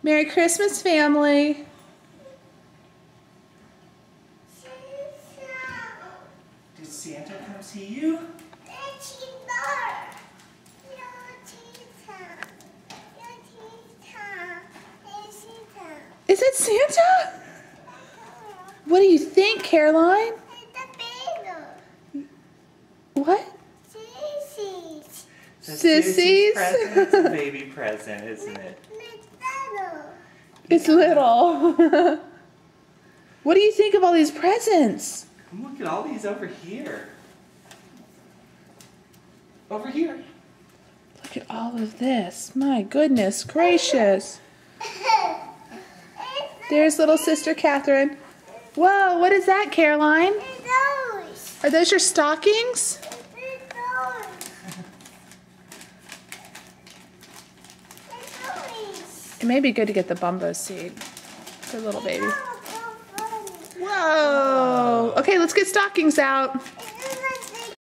Merry Christmas, family. Did Santa come see you? Is it Santa? What do you think, Caroline? What? Sissies? Present? It's a baby present, isn't it? It's little. What do you think of all these presents? Look at all these over here. Over here. Look at all of this. My goodness gracious. There's little sister Catherine. Whoa, what is that, Caroline? Are those your stockings? It may be good to get the bumbo seed for little baby. Whoa! Okay, let's get stockings out.